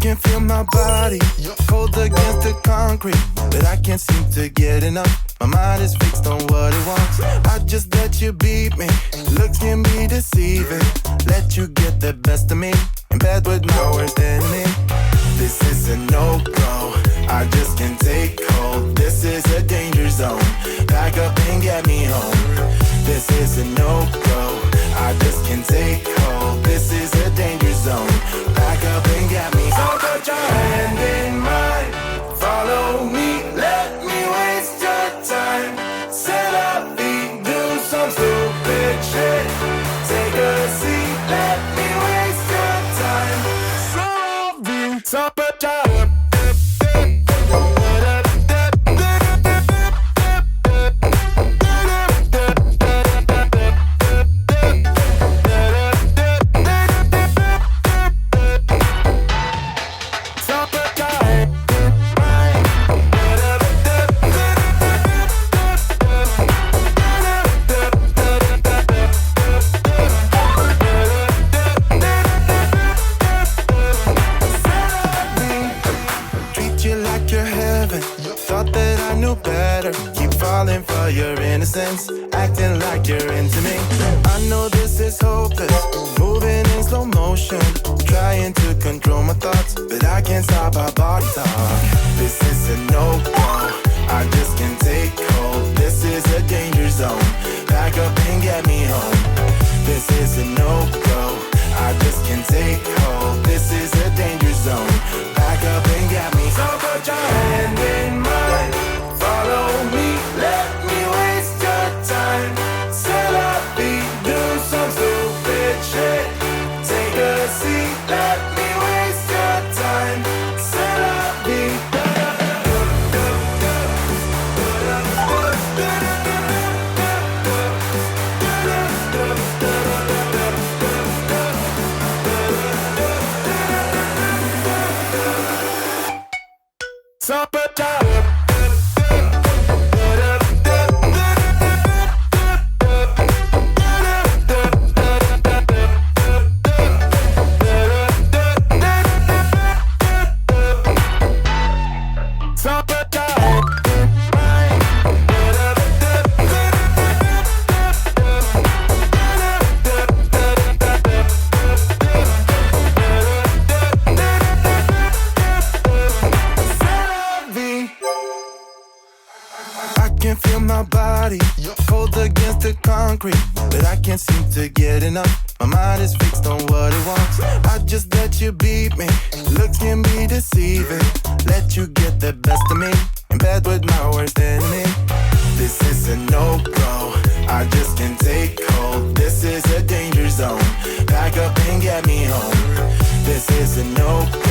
can feel my body cold against the concrete, but I can't seem to get enough. My mind is fixed on what it wants. I just let you beat me. Looks can be deceiving. Let you get the best of me. In bed with my worst enemy. This is a no-go. I just can't take hold. This is a danger zone. Pack up and get me home. This is a no-go. I just can't take hold. This is a danger zone. Pack up and get me home. So put your hand in mine. Follow me. Let me waste your time. Set up, do some stupid shit. Take a seat. Let me waste your time. So put your acting like you're into me. I know this is hopeless, moving in slow motion, trying to control my thoughts, but I can't stop our body talk. This is a no-go, I just can't take hold. This is a danger zone, pack up and get me home. This is a no-go, I just can't take hold. This is a danger zone, pack up and get me home. So put your hand in mine, follow me, let me waste your time. Set up, do some stupid shit. Take a seat, let me waste your time. Set up, so put your cold against the concrete, but I can't seem to get enough. My mind is fixed on what it wants. I just let you beat me. Looks can be deceiving. Let you get the best of me. In bed with my worst enemy. This is a no-go. I just can't take hold. This is a danger zone. Pack up and get me home. This is a no-go.